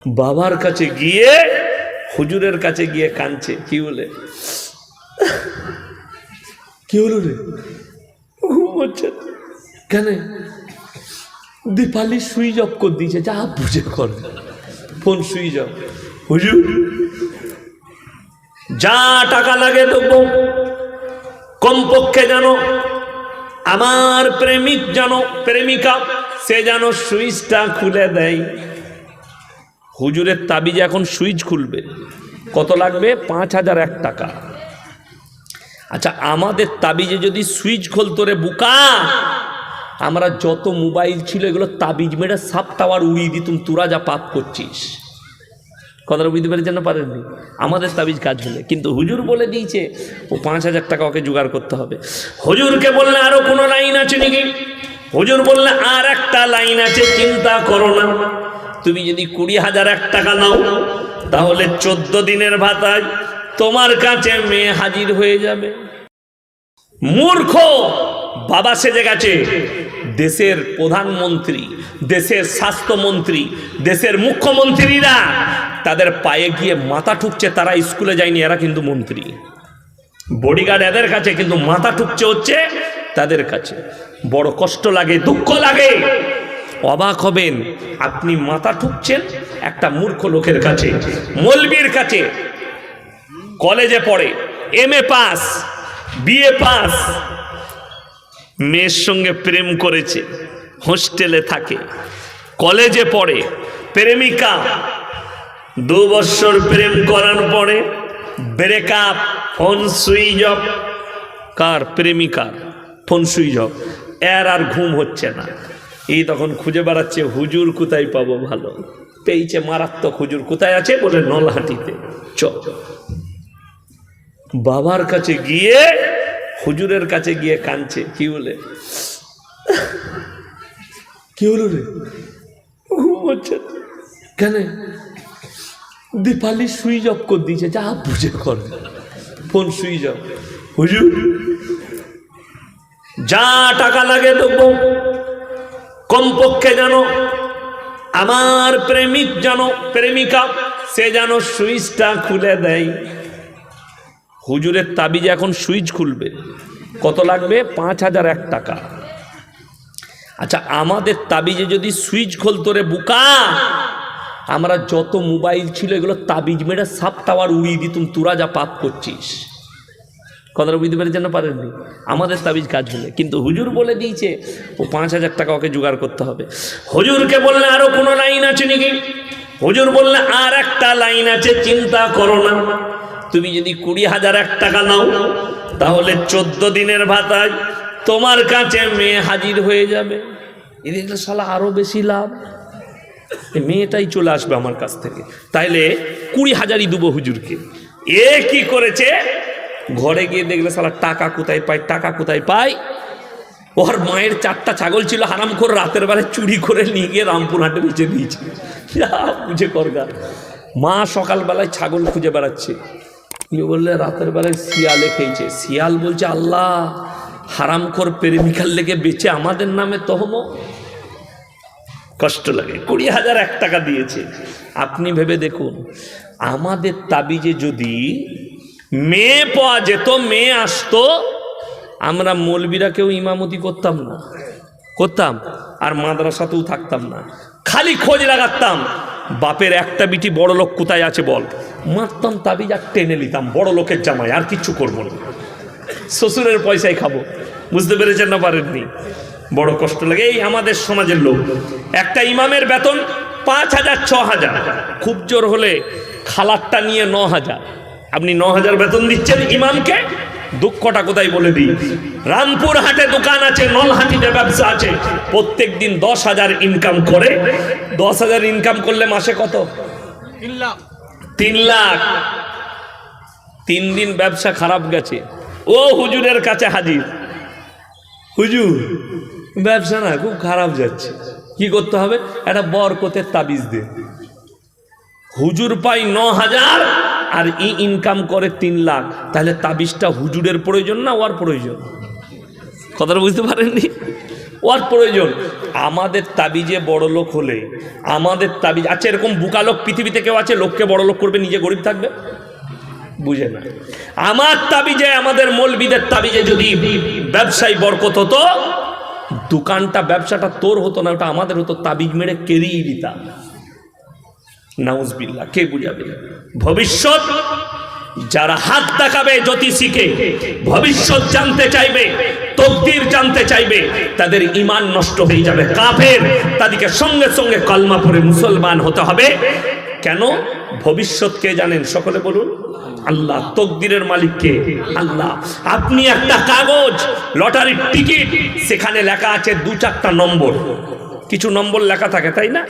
বাবার কাছে গিয়ে হুজুরের কাছে গিয়ে কাঁদছে। কি বলে? কি হলো রে? ঘুম হচ্ছে কেন? দীপালি সুইচ অফ করে দিয়েছে, যা বুঝে কর, ফোন সুইচ অফ। হুজুর যা টাকা লাগে দেবো, কমপক্ষে জানো আমার প্রেমিক জানো, প্রেমিকা সে যেন সুইচটা খুলে দেয়। হুজুরের তাবিজে এখন সুইচ খুলবে, কত লাগবে? 5,001 টাকা। আচ্ছা, আমাদের তাবিজে যদি সুইচ খুলতো রে বুকা, আমরা যত মোবাইল ছিল এগুলো তাবিজ মেরে সাপ টাওয়ার উড়িয়ে দিতুম, তোরা যা পাপ করছিস। কথাটা বুঝতে পেরেছেন না? পারেননি? আমাদের তাবিজ কাজ হলে, কিন্তু হুজুর বলে দিয়েছে ও 5,000 টাকা ওকে জোগাড় করতে হবে। হুজুরকে বললে আরো কোনো লাইন আছে নাকি? হুজুর বললে আর একটা লাইন আছে, চিন্তা করো না। তুমি যদি 20,001 টাকা নাও তাহলে 14 দিনের ভাতায় তোমার কাছে মেয়ে হাজির হয়ে যাবে। মূর্খ বাবা সেজে গেছে। দেশের প্রধানমন্ত্রী, দেশের স্বাস্থ্যমন্ত্রী, দেশের মুখ্যমন্ত্রীরা তাদের পায়ে গিয়ে মাথা ঠুকছে, তারা স্কুলে যায়নি, এরা কিন্তু মন্ত্রী। বডিগার্ড এদের কাছে, কিন্তু মাথা ঠুকছে হচ্ছে তাদের কাছে। বড় কষ্ট লাগে, দুঃখ লাগে। অবাক হবেন, আপনি মাথা ঠুকছেন একটা মূর্খ লোকের কাছে, মৌলবীর কাছে। কলেজে পড়ে, MA পাস, BA পাস, মেয়ের সঙ্গে প্রেম করেছে, হোস্টেলে থাকে, কলেজে পড়ে, প্রেমিকা 2 বছর প্রেম করার পরে ব্রেকআপ, ফোন সুইচ অফ। কার? প্রেমিকার ফোন সুইচ অফ। এর আর ঘুম হচ্ছে না। এই তখন খুঁজে বেড়াচ্ছে হুজুর কোথায় পাবো ভালো। পেয়েছে মারাত্মক হুজুর। কোথায় আছে? বলে নলহাটিতে। বাবার কাছে গিয়ে হুজুরের কাছে গিয়ে কাঁদছে। কি বলে? কি হলো রে? ঘুম হচ্ছে কেন? দীপালি সুইচ অফ করে দিয়েছে, যা বুঝে কর, ফোন সুইচ অফ। হুজুর যা টাকা লাগে দেবো, কমপক্ষে জানো আমার প্রেমিক জানো, প্রেমিকা সে যেন সুইচটা খুলে দেয়। হুজুরের তাবিজে এখন সুইচ খুলবে, কত লাগবে? 5,001 টাকা। আচ্ছা, আমাদের তাবিজে যদি সুইচ খুলতো রে বুকা, আমরা যত মোবাইল ছিল এগুলো তাবিজ মেরে সাপ টাওয়ার উড়িয়ে দিতুম, তোরা যা পাপ করছিস। কথাটা বুঝতে পেরেছেন না? পারেননি? আমাদের তাবিজ কাজ হলে, কিন্তু হুজুর বলে দিয়েছে ও 5,000 টাকা ওকে জোগাড় করতে হবে। হুজুরকে বললে আরো কোনো লাইন আছে নাকি? হুজুর বললে আর একটা লাইন আছে, চিন্তা করো না। তুমি যদি 20,001 টাকা নাও তাহলে 14 দিনের ভাতায় তোমার কাছে মেয়ে হাজির হয়ে যাবে। এ দেখলে শালা আরো বেশি লাভ, মেয়েটাই চলে আসবে আমার কাছ থেকে। তাইলে 20,000ই দেবো হুজুরকে। এ কি করেছে? ঘরে গিয়ে দেখলে শালা টাকা কোথায় পায়, টাকা কোথায় পায়। ওর মায়ের 4টা ছাগল ছিল, হারামখোর রাতের বেলায় চুরি করে নিয়ে গিয়ে রামপুরহাটে বেঁচে দিয়েছে। বুঝে করগা। মা সকালবেলায় ছাগল খুঁজে বেড়াচ্ছে, বললে রাতের বেলায় শিয়ালে খেয়েছে। শিয়াল বলছে আল্লাহ, হারামখোর প্রেমিকার লেগে বেঁচে আমাদের নামে তহমত। কষ্ট লাগে। 20,001 টাকা দিয়েছে। আপনি ভেবে দেখুন, আমাদের তাবিজে যদি মেয়ে পাওয়া যেত, মেয়ে আসতো, আমরা মৌলবীরা কেউ ইমামতি করতাম না, করতাম আর মাদ্রাসাতেও থাকতাম না। খালি খোঁজ লাগাতাম বাপের একটা বিটি বড় লোক কোথায় আছে বল, মারতাম তাবিজ আর টেনে নিতাম বড় লোকের জামাই, আর কিচ্ছু করবো না, শ্বশুরের পয়সায় খাবো। বুঝতে পেরেছেন না? পারেননি? বড় কষ্ট লাগে। এই আমাদের সমাজের লোক, একটা ইমামের বেতন 5,000 6,000, খুব জোর হলে খালারটা নিয়ে 9,000। আপনি 9,000 বেতন দিচ্ছেন ইমামকে। দুঃখটা কোথায় বলে দিই, রামপুরহাটে দোকান আছে, নলহাটিতে ব্যবসা আছে, প্রত্যেক দিন 10,000 ইনকাম করে। 10,000 ইনকাম করলে মাসে কত? 3 লাখ। 3 দিন ব্যবসা খারাপ গেছে, ও হুজুরের কাছে হাজির। হুজুর ব্যবসা না খুব খারাপ যাচ্ছে, কি করতে হবে? একটা বরকতের তাবিজ দে। হুজুর পাই 9,000 আর ইনকাম করে 3 লাখ, তাহলে তাবিজটা হুজুরের প্রয়োজন না ওর প্রয়োজন? কথাটা বুঝতে পারেননি? ওর প্রয়োজন। আমাদের তাবিজে বড় লোক হলে, আমাদের তাবিজ, আচ্ছা এরকম বুকা লোক পৃথিবীতে কেউ আছে লোককে বড় লোক করবে, নিজে গরিব থাকবে? বুঝে না। আমার তাবিজে, আমাদের মৌলবীদের তাবিজে যদি ব্যবসায়ী বরকত হতো, দোকানটা ব্যবসাটা তোর হতো না, ওটা আমাদের হতো, তাবিজ মেরে কেরিয়ে দিতাম। নাউজবিল্লাহ, কে বুঝাবে? ভবিষ্যৎ যারা হাত দেখাবে জ্যোতিষীকে, ভবিষ্যৎ জানতে চাইবে, তকদির জানতে চাইবে, তাদের ঈমান নষ্ট হয়ে যাবে, কাফের। তাদেরকে সঙ্গে সঙ্গে কলমা পড়ে মুসলমান হতে হবে। কেন? ভবিষ্যৎ কে জানেন? সকলে বলুন আল্লাহ। তকদিরের মালিক কে? আল্লাহ। আপনি একটা কাগজ, লটারির টিকিট, সেখানে লেখা আছে 2-4টা নম্বর, কিছু নম্বর লেখা থাকে, তাই না?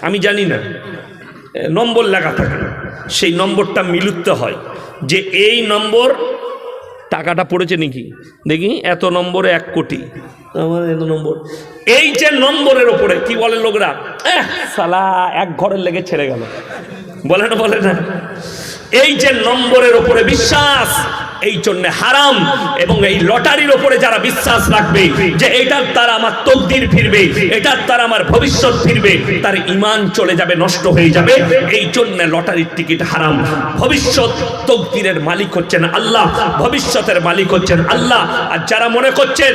আমি জানি না, নম্বর লেখা থাকে, সেই নম্বরটা মিলুতে হয় যে এই নম্বর, টাকাটা পড়েছে নাকি দেখি, এত নম্বরে 1 কোটি, আমার এত নম্বর। এই যে নম্বরের ওপরে কি বলে লোকরা, সালা এক ঘরের লেগে ছেড়ে গেল, বলে না? বলে না? এই যে নম্বরের ওপরে বিশ্বাস, এই জন্য হারাম। এবং এই লটারির ওপরে যারা বিশ্বাস রাখবে যে এটার দ্বারা আমার তকদির ফিরবে, এটার দ্বারা আমার ভবিষ্যৎ ফিরবে, তার ঈমান চলে যাবে, নষ্ট হয়ে যাবে। এই জন্য লটারির টিকিট হারাম। ভবিষ্যৎ, তকদিরের মালিক হচ্ছেন আল্লাহ, ভবিষ্যতের মালিক হচ্ছেন আল্লাহ। আর যারা মনে করছেন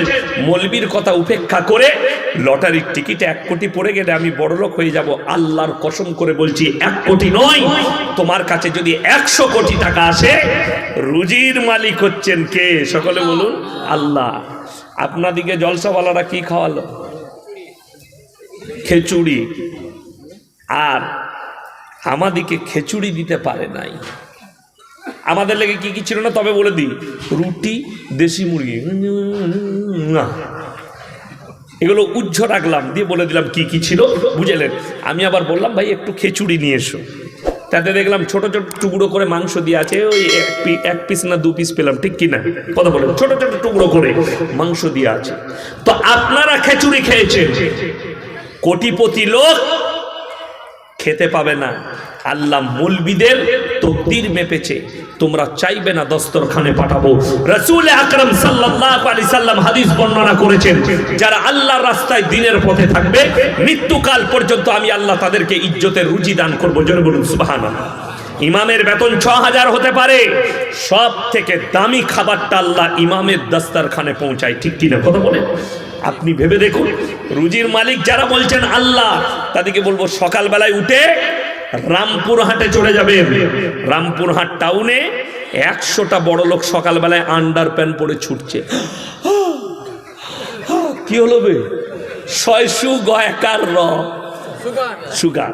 মৌলবীর কথা উপেক্ষা করে লটারির টিকিটে 1 কোটি পড়ে গেলে আমি বড়লোক হয়ে যাব, আল্লাহর কসম করে বলছি 1 কোটি নয়, তোমার কাছে যদি 100 কোটি টাকা আসে, রুজির মালিক হচ্ছেন কে? সকলে বলুন আল্লাহ। আপনাদিকে জলসাওয়ালারা কি খাওয়ালো? খিচুড়ি। আর আমাদিকে খিচুড়ি দিতে পারে নাই। আমাদের লেগে কি কি ছিল না, তবে বলে দিই, রুটি, দেশি মুরগি, এগুলো উজ্জ্ব রাখলাম, দিয়ে বলে দিলাম কি কি ছিল, বুঝলেন? আমি আবার বললাম ভাই একটু খিচুড়ি নিয়ে এসো, তাতে দেখলাম ছোট ছোট টুকরো করে মাংস দিয়ে আছে, ওই 1 পিস না 2 পিস পেলাম, ঠিক কিনা কথা বলেন? ছোট ছোট টুকরো করে মাংস দিয়ে আছে। তো আপনারা খিচুড়ি খেয়েছেন, কোটিপতি লোক খেতে পাবে না। আল্লাহ মৌলবীদের তকদির মেপেছে, তোমরা চাইবে না দস্তরখানে পাঠাবো। রাসূল আকরাম সাল্লাল্লাহু আলাইহি সাল্লাম হাদিস বর্ণনা করেছেন, যারা আল্লাহর রাস্তায় দ্বীনের পথে থাকবে, মৃত্যুকাল পর্যন্ত আমি আল্লাহ তাদেরকে ইজ্জতের রুজি দান করবো। জোরে বলুন সুবহানাল্লাহ। ইমামের বেতন 6000 হতে পারে, সব থেকে দামি খাবারটা আল্লাহ ইমামের দস্তরখানে পৌঁছায়, ঠিক কিনা কথা বলেন? আপনি ভেবে দেখুন, রুজির মালিক যারা বলছেন আল্লাহ, তাদেরকে বলবো সকালবেলায় উঠে রামপুরহাটে চলে যাবে। রামপুরহাট টাউনে 100টা বড় লোক সকালবেলায় আন্ডার প্যান্ট পরে ছুটছে। কি হলো বে? সুগার।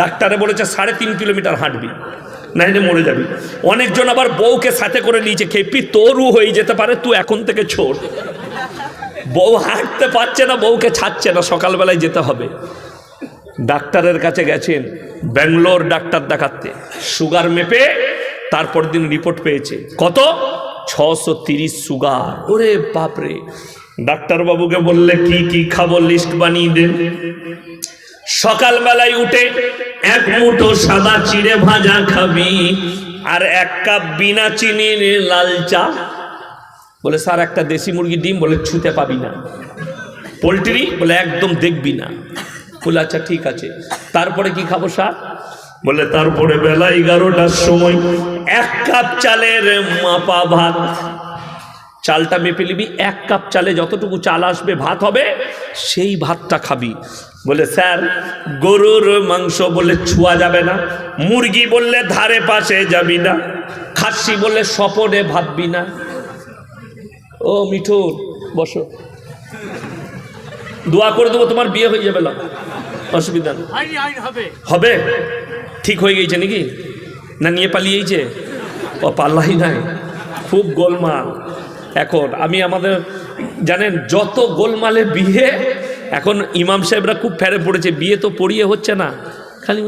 ডাক্তারে বলেছে 3.5 কিলোমিটার হাঁটবি, নাইলে মরে যাবি। অনেকজন আবার বউকে সাথে করে নিয়েছে, খেপি তোরও হয়ে যেতে পারে, তুই এখন থেকে ছোট। বউ হাঁটতে পারছে না, বউকে ছাড়ছে না, সকালবেলায় যেতে হবে। ডাক্তারের কাছে গেছেন, ব্যাঙ্গালোর ডাক্তার দেখাতে, সুগার মেপে তারপর দিন রিপোর্ট পেয়েছে কত? 630 সুগার। ওরে বাপরে! ডাক্তারবাবুকে বললে কি কি খাবো লিস্ট বানিয়ে দেন। সকালবেলায় উঠে 1 মুঠো সাদা চিড়ে ভাজা খাবি, আর 1 কাপ বিনা চিনির লাল চা। বলে স্যার একটা দেশি মুরগি ডিম, বলে ছুতে পাবি না। পোলট্রি, বলে একদম দেখবি না। বলে আচ্ছা ঠিক আছে, তারপরে কি খাবো স্যার? বলে তারপরে বেলা 11টার সময় 1 কাপ চালের মাপা ভাত। চালটা মেপে নিবি, 1 কাপ চালে যতটুকু চাল আসবে ভাত হবে, সেই ভাতটা খাবি। বলে স্যার গরুর মাংস বলে ছোঁয়া যাবে না, মুরগি বললে ধারে পাশে যাবি না, খাসি বললে স্বপনে ভাববি না। ও মিঠুর বসো, দোয়া করে দেবো, তোমার বিয়ে হয়ে যাবে, না অসুবিধা নেই। হবে? ঠিক হয়ে গেছে নাকি? না নিয়ে পালিয়েছে? ও পাল্লাই নাই, খুব গোলমাল এখন। আমি আমাদের জানেন যত গোলমালে বিয়ে, এখন ইমাম সাহেবরা খুব ফেরে পড়েছে, বিয়ে তো পড়িয়ে হচ্ছে না, খালি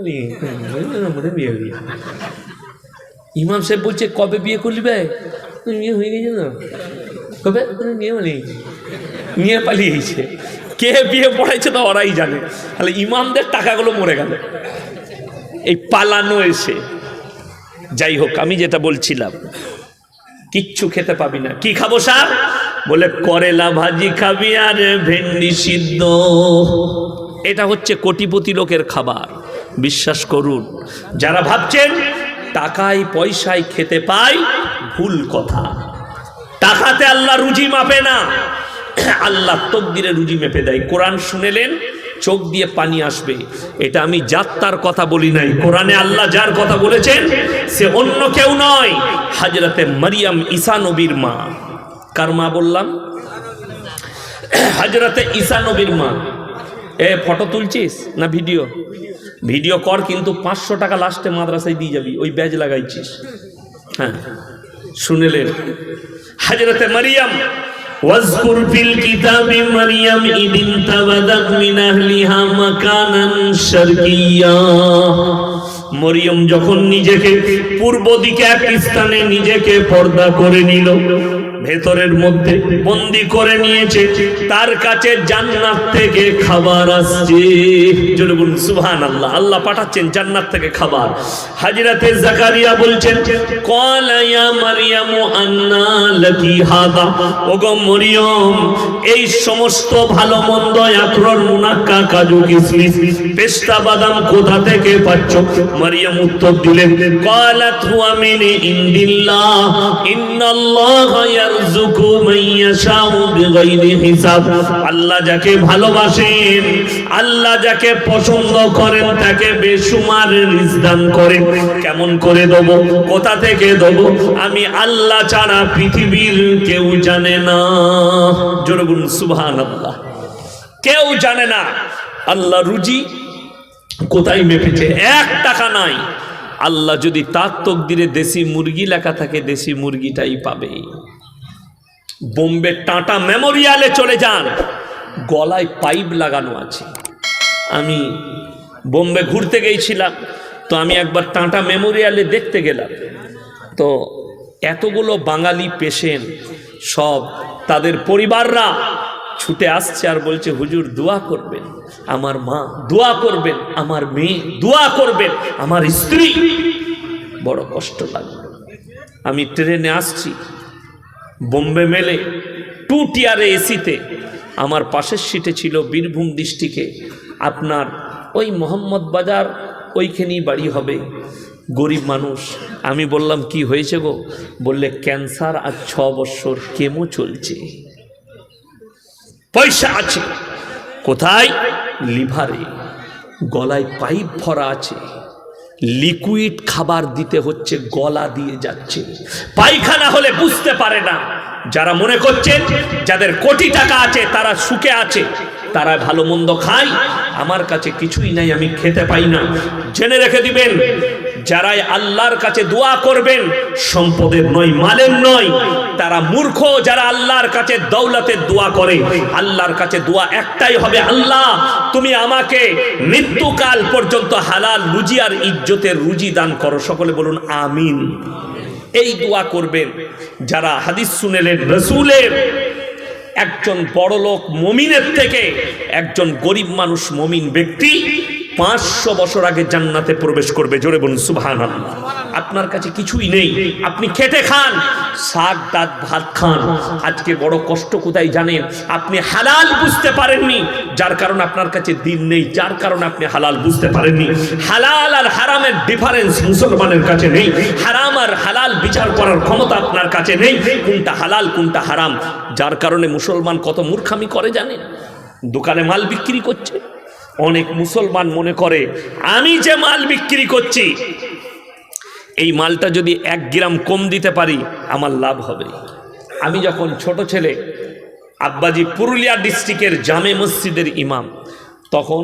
বিয়ে। ইমাম সাহেব বলছে কবে বিয়ে করলি ভাই? বিয়ে হয়ে গেছে না, কবে নিয়ে পালিয়েছে। কে বিয়ে পড়াইছে তো ওরাই জানে, তাহলে ইমামদের টাকাগুলো মরে গেল এই পালানো এসে। যাই হোক, আমি যেটা বলছিলাম, কিচ্ছু খেতে পাবি না। কি খাবো স্যার? বলে করেলা ভাজি খাবি আর ভেন্ডি সিদ্ধ। এটা হচ্ছে কোটিপতি লোকের খাবার। বিশ্বাস করুন, যারা ভাবছেন টাকায় পয়সায় খেতে পাই, ভুল কথা। টাকাতে আল্লাহ রুজি মাপে না, আল্লাহ তকদিরে রুজি মেপে দেয়। কোরআন শুনেলেন, চোখ দিয়ে পানি আসবে। এটা আমি যাত্রার কথা বলি নাই, কোরআনে আল্লাহ যার কথা বলেছেন সে অন্য কেউ নয়, হযরতে মারিয়াম ঈসা নবীর মা। কার মা বললাম? হযরতে ঈসা নবীর মা। এ ফটো তুলছিস না ভিডিও? ভিডিও কর, কিন্তু 500 টাকা লাস্টে মাদ্রাসায় দিয়ে যাবি, ওই ব্যাজ লাগাইছিস। হ্যাঁ, শুনেলেন হযরতে মারিয়াম, ওয়াজকুর ফিল কিতাবি মারিয়াম ইদিন তাবাদাত মিন আহলিহা মাকানান শারকিয়্যা। মরিয়ম যখন নিজেকে পূর্ব দিকে এক স্থানে নিজেকে পর্দা করে নিল, ভেতরের মধ্যে বন্দি করে নিয়েছে, তার কাছে জান্নাত থেকে খাবার আসছে। জোরে বলুন সুবহানাল্লাহ। আল্লাহ পাঠাচ্ছেন জান্নাত থেকে খাবার। হযরতে জাকারিয়া বলছেন, ক্বালা ইয়া মারইয়াম আন্না লাকি হাযা। ওগো মরিয়ম, এই সমস্ত ভালো মন্দ আখরোট, মুনাক্কা, কাজু, কিশমিশ, পেস্তা, বাদাম কোথা থেকে পাচ্ছ? মারইয়াম উত্তর দিলেন, ক্বালাত হুয়া মিন ইনদিল্লাহ ইন্নাল্লাহা ইয়ারযুকু মান ইয়াশাউ বিগাইরি হিসাব। আল্লাহ যাকে ভালোবাসেন, আল্লাহ যাকে পছন্দ করেন, তাকে বেশুমার রিজক দান করেন। কেমন করে দেব, কোথা থেকে দেব, আমি আল্লাহ ছাড়া পৃথিবীর কেউ জানে না। জোরে বলুন সুবহানাল্লাহ। কেউ জানে না আল্লাহ রুজি কোথায় মেপেছে। 1 টাকা নাই। আল্লাহ যদি তার তকদিরে দেশি মুরগি লেখা থাকে, দেশি মুরগিটাই পাবে। বোম্বে টাটা মেমোরিয়ালে চলে যান, গলায় পাইপ লাগানো আছে। আমি বোম্বে ঘুরতে গিয়েছিলাম, তো আমি একবার টাটা মেমোরিয়ালে দেখতে গেলাম। তো এতগুলো বাঙালি পেশেন্ট, সব তাদের পরিবাররা ছুটে আসছে আর বলছে, হুজুর দোয়া করবেন আমার মা, দোয়া করবেন আমার মেয়ে, দোয়া করবেন আমার স্ত্রী। বড় কষ্ট লাগলো। আমি ট্রেনে আসছি, বোম্বে মেলে 2 টিয়ারে এসিতে। আমার পাশের সিটে ছিল বীরভূম ডিস্ট্রিক্টে আপনার ওই মোহাম্মদ বাজার, ওইখানেই বাড়ি হবে, গরিব মানুষ। আমি বললাম কি হয়েছে গো? বললে ক্যান্সার আজ 6 বছর, কেমো চলছে। পয়সা আছে কোথায়? লিভারে। গলায় পাইপ ভরা আছে, লিকুইড খাবার দিতে হচ্ছে, গলা দিয়ে যাচ্ছে। পায়খানা হলে বুঝতে পারে না। যারা মনে করছেন যাদের কোটি টাকা আছে তারা সুখে আছে, তারা ভালো মন্দ খায়, আমার কাছে কিছুই নাই, আমি খেতে পাই না। জেনে রেখে দিবেন, যারাই আল্লাহর কাছে দোয়া করবেন, সম্পদের নয়, মালের নয়, তারা মূর্খ। যারা আল্লাহর কাছে দৌলতের দোয়া করে, আল্লাহর কাছে দোয়া একটাই হবে, আল্লাহ তুমি আমাকে মৃত্যুকাল পর্যন্ত হালাল রুজি আর ইজ্জতের রুজি দান করো। সকলে বলুন আমিন। এই দোয়া করবেন। যারা হাদিস শুনেলেন রাসূলের, একজন বড় লোক মুমিনের থেকে একজন গরিব মানুষ মুমিন ব্যক্তি 500 বছর আগে জান্নাতে প্রবেশ করবে। জোরে বলুন সুবহানাল্লাহ। আপনার কাছে কিছুই নেই, আপনি খেটে খান, শাক ডাক ভাত খান। আজকে বড় কষ্ট কোথায় জানেন? আপনি হালাল বুঝতে পারেননি, যার কারণে আপনার কাছে দিন নেই, যার কারণে আপনি হালাল বুঝতে পারেননি। হালাল আর হারামের ডিফারেন্স মুসলমানের কাছে নেই। হারাম আর হালাল বিচার করার ক্ষমতা আপনার কাছে নেই, কোনটা হালাল কোনটা হারাম। যার কারণে মুসলমান কত মূর্খামি করে জানেন? দোকানে মাল বিক্রি করছে, অনেক মুসলমান মনে করে আমি যে মাল বিক্রি করছি, এই মালটা যদি 1 গ্রাম কম দিতে পারি আমার লাভ হবে। আমি যখন ছোট ছেলে, আব্বাজি পুরুলিয়া ডিস্ট্রিক্টের জামে মসজিদের ইমাম, তখন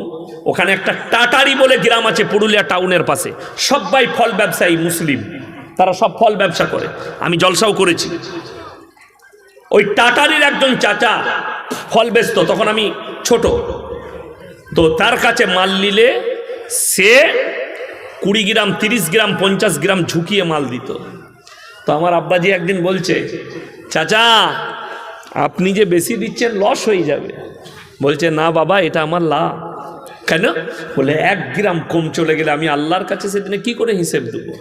ওখানে একটা টাটারি বলে গ্রাম আছে পুরুলিয়া টাউনের পাশে, সবাই ফল ব্যবসায়ী মুসলিম, তারা সব ফল ব্যবসা করে। আমি জলসাও করেছি। ওই টাটারির একজন চাচা ফল বেচতো, তখন আমি ছোট, তো তার কাছে মাল নিলে সে 20 গ্রাম 30 গ্রাম 50 গ্রাম ঝুঁকিয়ে মাল দিত। তো আমার আব্বাজি একদিন বলছে, চাচা আপনি যে বেশি দিচ্ছেন লস হয়ে যাবে। বলছে না বাবা, এটা আমার লাভ। কেন? বলে 1 গ্রাম কম চলে গেলে আমি আল্লাহর কাছে সেদিনে কি করে হিসেব দেবো?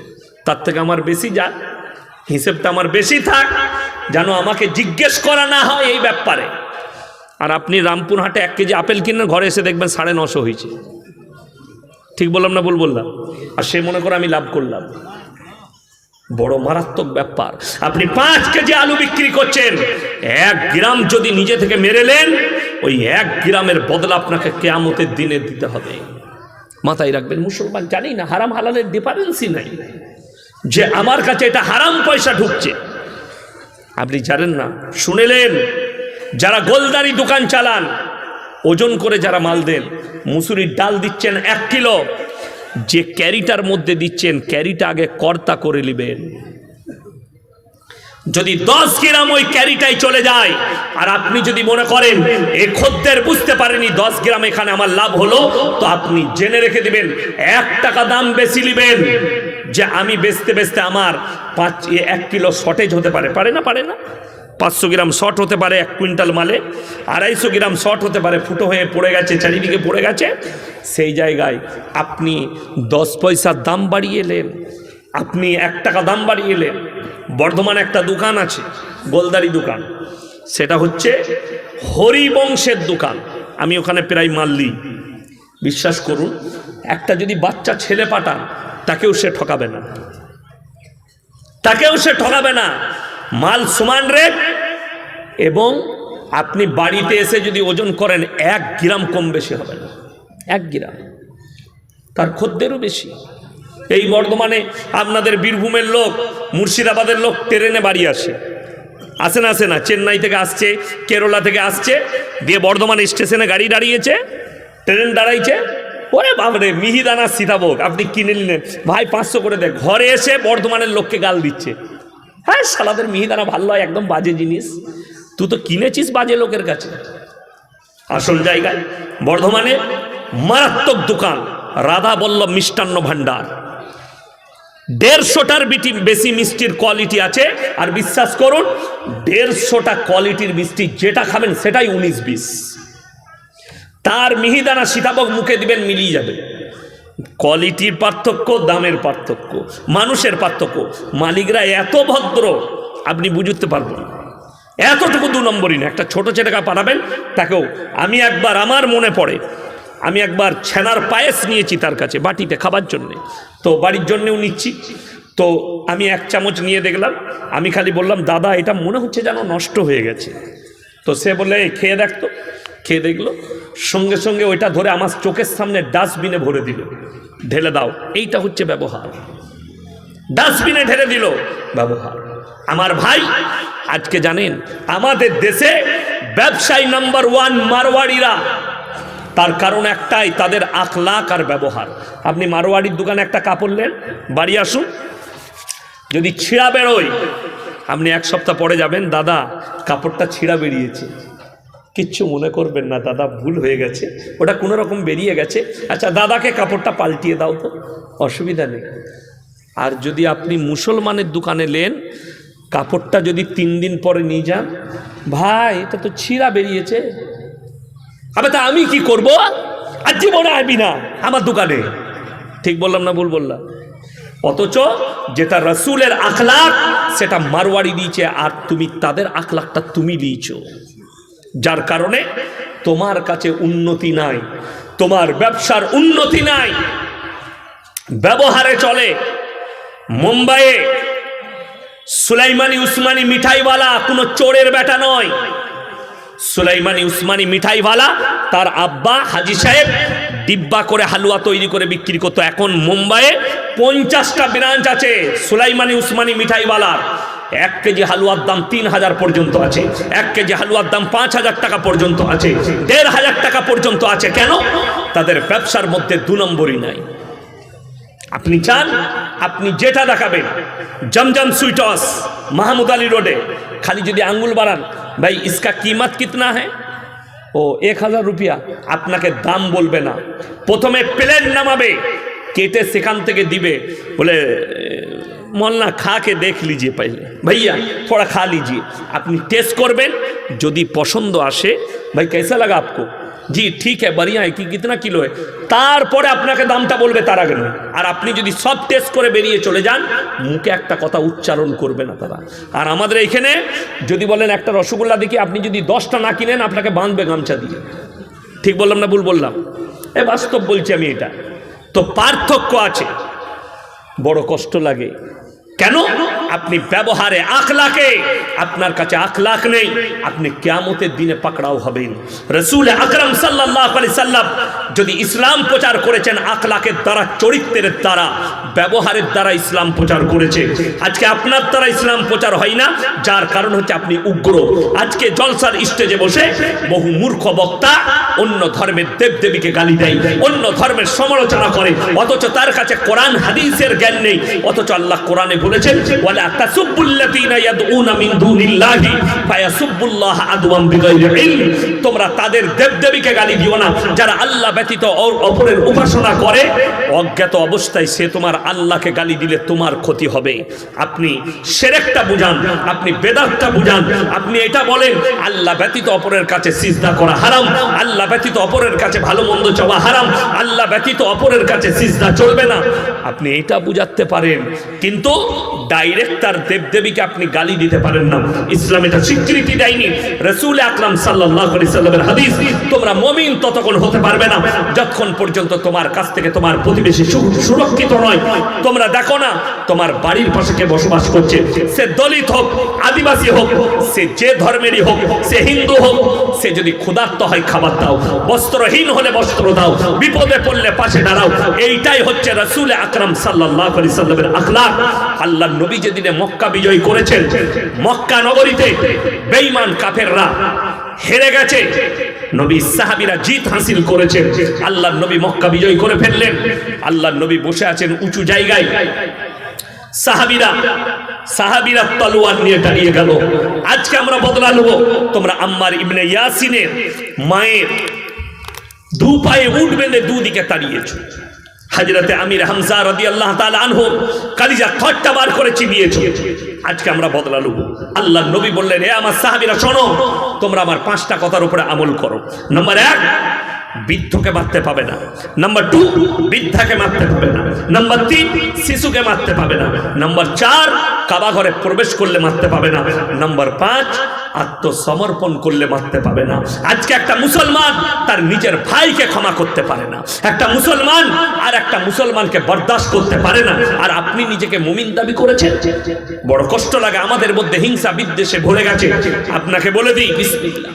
তার থেকে আমার বেশি যাক, হিসেবটা আমার বেশি থাক, যেন আমাকে জিজ্ঞেস করা না হয় এই ব্যাপারে। আর আপনি রামপুরহাটে 1 কেজি আপেল কিনে ঘরে এসে দেখবেন 950 হয়েছে। ঠিক বললাম না ভুল বললাম? আর সে মনে করে আমি লাভ করলাম। বড় মারাত্মক ব্যাপার। আপনি 5 কেজি আলু বিক্রি করছেন, 1 গ্রাম যদি নিজে থেকে মেরেলেন, ওই 1 গ্রামের বদলা আপনাকে কিয়ামতের দিনে দিতে হবে। মাথায় রাখবেন, মুসলমান জানি না হারাম হালালের ডিফারেন্সই নাই, যে আমার কাছে এটা হারাম পয়সা ঢুকছে। আপনি জানেন না, শুনেলেন যারা গোলদারি দোকান চালান, ওজন করে যারা মাল দেন, মুসুরির ডাল দিচ্ছেন 1 কিলো, যে ক্যারিটার মধ্যে দিচ্ছেন ক্যারিটা আগে কর্তা করে নেবেন। যদি 10 গ্রাম ওই ক্যারিটাই চলে যায়, আর আপনি যদি মনে করেন এ খদ্দের বুঝতে পারেনি 10 গ্রাম এখানে আমার লাভ হলো, তো আপনি জেনে রেখে দিবেন 1 টাকা দাম বেশি নেবেন, যে আমি বেচতে বেচতে আমার 1 কিলো শর্টেজ হতে পারে। পারে না? 500 গ্রাম শর্ট হতে পারে 1 কুইন্টাল মালে, 250 গ্রাম শর্ট হতে পারে, ফুটো হয়ে পড়ে গেছে, চারিদিকে পড়ে গেছে। সেই জায়গায় আপনি 10 পয়সার দাম বাড়িয়ে এলেন, আপনি 1 টাকা দাম বাড়িয়ে এলেন। বর্ধমানে একটা দোকান আছে, গোলদারি দোকান, সেটা হচ্ছে হরিবংশের দোকান। আমি ওখানে প্রায় মাল নিই। বিশ্বাস করুন, একটা যদি বাচ্চা ছেলে পাঠান, তাকেও সে ঠকাবে না, মাল সমান রেট। এবং আপনি বাড়িতে এসে যদি ওজন করেন 1 গ্রাম কম বেশি হবে না, 1 গ্রাম, তার খদ্দেরও বেশি। এই বর্ধমানে আপনাদের বীরভূমের লোক, মুর্শিদাবাদের লোক ট্রেনে বাড়ি আসে না, চেন্নাই থেকে আসছে, কেরলা থেকে আসছে, দিয়ে বর্ধমান স্টেশনে গাড়ি দাঁড়িয়েছে, ট্রেন দাঁড়াইছে, ওরে বাবরে মিহিদানা সীতাভোগ আপনি কিনে নিলেন, ভাই 500 করে দেয়। ঘরে এসে বর্ধমানের লোককে গাল দিচ্ছে, হ্যাঁ শালাদের মিহিদানা ভালো হয়, একদম বাজে জিনিস, তুই তো কিনেছিস বাজে লোকের কাছে। আসল জায়গায় বর্ধমানে মারাত্মক দোকান রাধা বল্লভ মিষ্টান্ন ভান্ডার, 150টার বেশি মিষ্টির কোয়ালিটি আছে। আর বিশ্বাস করুন, 150টা কোয়ালিটির মিষ্টি যেটা খাবেন সেটাই 19-20। তার মিহিদানা সীতাভোগ মুখে দিবেন, মিলিয়ে যাবে। কোয়ালিটির পার্থক্য, দামের পার্থক্য, মানুষের পার্থক্য। মালিকরা এত ভদ্র আপনি বুঝতে পারবেন, এতটুকু 2 নম্বরই না। একটা ছোট ছেলেকে পাঠাবেন, তাকেও আমি একবার, আমার মনে পড়ে, আমি একবার ছানার পায়েস নিয়েছি তার কাছে বাটিতে খাবার জন্যে, তো বাড়ির জন্যেও নিচ্ছি। তো আমি 1 চামচ নিয়ে দেখলাম, আমি খালি বললাম, দাদা এটা মনে হচ্ছে যেন নষ্ট হয়ে গেছে। তো সে বললে খেয়ে দেখতো, খেয়ে দেখলো, সঙ্গে সঙ্গে ওইটা ধরে আমার চোখের সামনে ডাস্টবিনে ভরে দিল, ঢেলে দাও। এইটা হচ্ছে ব্যবহার, ডাস্টবিনে ঢেলে দিল, ব্যবহার। আমার ভাই, আজকে জানেন আমাদের দেশে ব্যবসায়ী নাম্বার 1 মারওয়াড়িরা। তার কারণ একটাই, তাদের আখলাক আর ব্যবহার। আপনি মারওয়াড়ির দোকানে একটা কাপড় নেন, বাড়ি আসুন, যদি ছিঁড়া বেরোয়, আপনি 1 সপ্তাহ পরে যাবেন, দাদা কাপড়টা ছিঁড়া বেরিয়েছে, কিচ্ছু মনে করবেন না দাদা, ভুল হয়ে গেছে, ওটা কোনো রকম বেরিয়ে গেছে, আচ্ছা দাদাকে কাপড়টা পাল্টিয়ে দাও তো, অসুবিধা নেই। আর যদি আপনি মুসলমানের দোকানে নেন, কাপড়টা যদি 3 দিন পরে নিয়ে যান, ভাই এটা তো ছিঁড়া বেরিয়েছে, আবে তা আমি কি করব, আর জীবনে আসবি না আমার দোকানে। ঠিক বললাম না ভুল বললাম? অথচ যেটা রসুলের আখলাক সেটা মারওয়াড়ি দিয়েছে, আর তুমি তাদের আখলাকটা তুমি দিয়েছো, যার কারণে তোমার কাছে উন্নতি নাই, তোমার ব্যবসার উন্নতি নাই, ব্যবহারে চলে। মুম্বাইয়ে সুলাইমানি উসমানি মিঠাইওয়ালা কোনো চোরের বেটা নয়। সুলাইমানি উসমানি মিঠাইওয়ালা, তার আব্বা হাজি সাহেব ডিব্বা করে হালুয়া তৈরি করে বিক্রি করতো। এখন মুম্বাইয়ে 50টা ব্রাঞ্চ আছে সুলাইমানি উসমানি মিঠাইওয়ালার। 1 কেজি হালুয়ার দাম 3000 পর্যন্ত আছে, 1 কেজি হালুয়ার দাম 5000 টাকা পর্যন্ত আছে, 1500 টাকা পর্যন্ত আছে। কেন? তাদের ব্যবসার মধ্যে 2 নম্বরই নাই। আপনি চান, আপনি যেটা দেখাবেন, জমজম সুইটস মাহমুদ আলী রোডে, খালি যদি আঙ্গুল বাড়ান, ভাই ইসকা कीमत कितना है, ও 1000 রুপিয়া, আপনাকে দাম বলবে না, প্রথমে প্লেন নামাবে, কেটে সেখান থেকে দিবে, বলে मौलाना खा के देख लीजिए पहले, भैया थोड़ा खा लीजिए। अपनी टेस्ट करबें, यदि पसंद आसे, भाई कैसा लगा आपको, জি ঠিক है बढ़िया है কি कितना কিলো है তারপরে আপনাকে দামটা বলবে তার আগে নয়। আর আপনি যদি সব টেস্ট করে বেরিয়ে চলে যান মুখে একটা কথা উচ্চারণ করবে না তারা। আর আমাদের এখানে যদি বলেন একটা রসগোল্লা দেখি আপনি যদি 10টা না কিনেন আপনাকে বাঁধবে গামছা দিয়ে। ঠিক বললাম না ভুল বললাম? এ বাস্তব বলছি আমি এটা। তো পার্থক্য আছে, বড় কষ্ট লাগে। কেন? আপনি ব্যবহারে আখলাকে, আপনার কাছে আখলাক নেই, আপনি কিয়ামতের দিনে পাকড়াও হবেন। রাসূল আকরাম সাল্লাল্লাহু আলাইহি সাল্লাম যদি ইসলাম প্রচার করেছেন আখলাকের দ্বারা, চরিত্রের দ্বারা, ব্যবহারের দ্বারা ইসলাম প্রচার করেছে। আজকে আপনার দ্বারা ইসলাম প্রচার হয় না, যার কারণ হচ্ছে আপনি উগ্র। আজকে জলসার স্টেজে বসে বহু মূর্খ বক্তা অন্য ধর্মের দেবদেবীকে গালি দেয়, অন্য ধর্মের সমালোচনা করে, অথচ তার কাছে কোরআন হাদিসের জ্ঞান নেই। অথচ আল্লাহ কোরআনে বলেছেন ওয়ালা তাসুবুল্লাযীনা ইয়াদউনা মিন দুনিল্লাহি ফায়াসুবুল্লাহ আদওয়াম বিগাইরি ইলম। তোমরা তাদের দেবদেবীকে গালি দিও না যারা আল্লাহ ব্যতীত অপরের উপাসনা করে অজ্ঞাত অবস্থায়। সে তোমার আল্লাহকে গালি দিলে তোমার ক্ষতি হবে। আপনি শিরকটা বুঝান, আপনি বেদাতটা বুঝান, আপনি এটা বলেন আল্লাহ ব্যতীত অপরের কাছে সিজদা করা হারাম, আল্লাহ ব্যতীত অপরের কাছে ভালো মন্দ চাওয়া হারাম, আল্লাহ ব্যতীত অপরের কাছে সিজদা চলবে না। আপনি এটা বুঝাতে পারেন, কিন্তু ডাইরেক্ট তার দেবদেবীকে আপনি গালি দিতে পারেন না। ইসলাম এটা স্বীকৃতি দেয়নি। রাসূল আকরাম সাল্লাল্লাহু আলাইহি সাল্লামের হাদিস, তোমরা মুমিন ততক্ষণ হতে পারবে না যতক্ষণ পর্যন্ত তোমার কাছ থেকে তোমার প্রতিবেশী সুরক্ষিত নয়। তোমরা দেখো না তোমার বাড়ির পাশে কে বসবাস করছে, সে দলিত হোক, আদিবাসী হোক, সে যে ধর্মেরই হোক, সে হিন্দু হোক, সে যদি ক্ষুধার্ত হয় খাবার দাও, বস্ত্রহীন হলে বস্ত্র দাও, বিপদে পড়লে পাশে দাঁড়াও। এইটাই হচ্ছে রাসূল আকরাম সাল্লাল্লাহু আলাইহি সাল্লামের আখলাক। আল্লাহ নবী যেদিনে মক্কা বিজয় করেছেন, মক্কা নগরীতে বেঈমান কাফেররা হেরে গেছে, নবী সাহাবীরা জিত হাসিল করেছেন। আল্লাহ নবী মক্কা বিজয় করে ফেললেন। আল্লাহ নবী বসে আছেন উঁচু জায়গায়, সাহাবীরা তলোয়ার নিয়ে দাঁড়িয়ে গেল। আজকে আমরা বদলা নেব। তোমরা আম্মার ইবনে ইয়াসিনের মায়ের দু পায়ে উট বেঁধে দুদিকে তাড়িয়েছো। হযরতে আমির হামজা রাদিয়াল্লাহু তাআলা আনহু কালিজা ঠট্টা বার করে চিবিয়েছো। আজকে আমরা বদলা নেব। আল্লাহ নবী বললেন, হে আমার সাহাবীরা শোনো, তোমরা আমার 5টা কথার উপরে আমল করো। নাম্বার 1, বৃদ্ধকে মারতে পাবে না। নাম্বার 2, বৃদ্ধাকে মারতে পাবে না। নাম্বার 3, শিশুকে মারতে পাবে না। নাম্বার 4, কাবা ঘরে প্রবেশ করলে মারতে পাবে না। নাম্বার 5, আত্মসমর্পণ করলে মারতে পাবে না। আজকে একটা মুসলমান তার নিজের ভাইকে ক্ষমা করতে পারে না, একটা মুসলমান আর একটা মুসলমানকে বরদাস্ত করতে পারে না, আর আপনি নিজেকে মুমিন দাবি করেছেন। বড় কষ্ট লাগে। আমাদের মধ্যে হিংসা বিদ্বেষে ভরে গেছে। আপনাকে বলে দিই, বিসমিল্লাহ,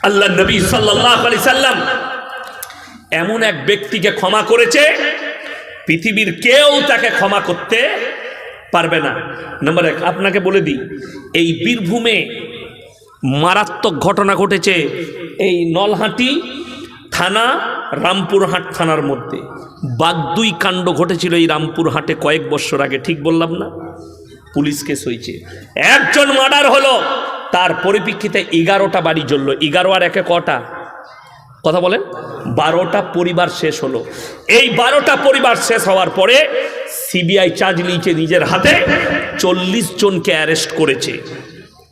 আল্লাহ নবী সাল্লাল্লাহু আলাইহি সাল্লাম এমন এক ব্যক্তিকে ক্ষমা করেছে পৃথিবীর কেউ তাকে ক্ষমা করতে পারবে না। নাম্বার 1, আপনাকে বলে দিই, এই বীরভূমে মারাত্মক ঘটনা ঘটেছে। এই নলহাটি থানা, রামপুরহাট থানার মধ্যে বাগদুই কাণ্ড ঘটেছিল এই রামপুরহাটে কয়েক বছর আগে। ঠিক বললাম না? পুলিশ কেস হয়েছে, একজন মার্ডার হলো, তার পরিপ্রেক্ষিতে 11টা বাড়ি জ্বলল। 11 আর 1 কটা? কথা বলেন। 12টা পরিবার শেষ হলো। এই 12টা পরিবার শেষ হওয়ার পরে সিবিআই চার্জ নিয়েছে নিজের হাতে, 40 জনকে অ্যারেস্ট করেছে।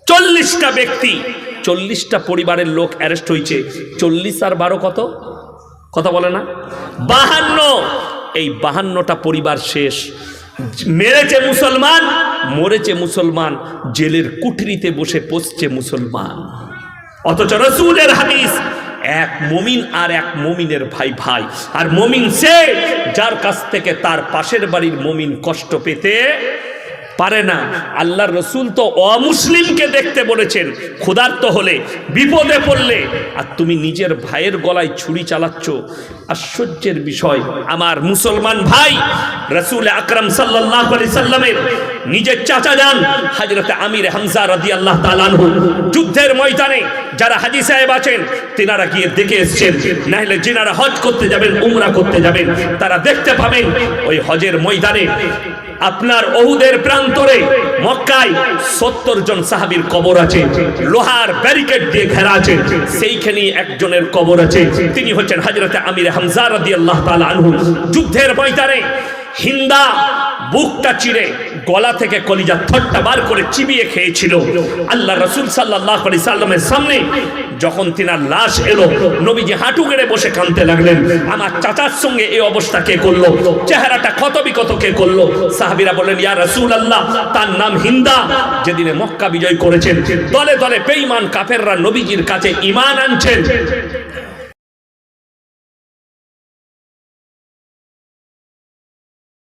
40টা ব্যক্তি, 40টা পরিবারের লোক অ্যারেস্ট হয়েছে। 40 আর 12 কত? কথা বলে না? 52। এই 52টা পরিবার শেষ। মেরেছে মুসলমান, মরেছে মুসলমান, জেলের কুঠরিতে বসে পচছে মুসলমান। অথচ রাসূলের হাদিস, এক মুমিন আর এক মুমিনের ভাই ভাই। আর মুমিন সে যার কাছ থেকে তার পাশের বাড়ির মুমিন কষ্ট পেতে পারে না। আল্লাহর রাসূল তো অমুসলিমকে দেখতে বলেছেন ক্ষুধার্ত হলে, বিপদে পড়লে, আর তুমি নিজের ভাইয়ের গলায় ছুরি চালাচ্ছ। আশ্চর্যের বিষয়, আমার মুসলমান ভাই রাসূল আকরাম সাল্লাল্লাহু আলাইহি সাল্লামের নিজের চাচা যান হযরত আমির হামজা রাদিয়াল্লাহু তাআলা আনহু যুদ্ধের ময়দানে যারা হাজী সাহেব আছেন তেনারা গিয়ে দেখে এসেছেন। না হলে যিনারা হজ করতে যাবেন, উমরা করতে যাবেন, তারা দেখতে পাবেন ওই হজের ময়দানে আপনার উহুদের প্রান্তরে মক্কায় 70 জন সাহাবীর কবর আছে, লোহার ব্যারিকেড দিয়ে ঘেরা আছে। সেইখানে একজনের কবর আছে, তিনি হচ্ছেন হযরত আমির হামজা রাদিয়াল্লাহু তাআলা আনহু। যুদ্ধের ময়দানে হিন্দা বুকটা চিরে গলা থেকে কলিজা থট্টা বার করে চিবিয়ে খেয়েছিল। আল্লাহ রাসূল সাল্লাল্লাহু আলাইহি সাল্লামের সামনে যখন তিনার লাশ এলো, নবীজি হাঁটু গেড়ে বসে কাঁদতে লাগলেন। আমার চাচার সঙ্গে এই অবস্থা কে করলো? চেহারাটা ক্ষত বিক্ষত কে করলো? সাহাবীরা বললেন, ইয়া রাসূলুল্লাহ, তার নাম হিন্দা। যেদিনে মক্কা বিজয় করেছেন, দলে দলে বেঈমান কাফেররা নবীজির কাছে ঈমান আনছেন।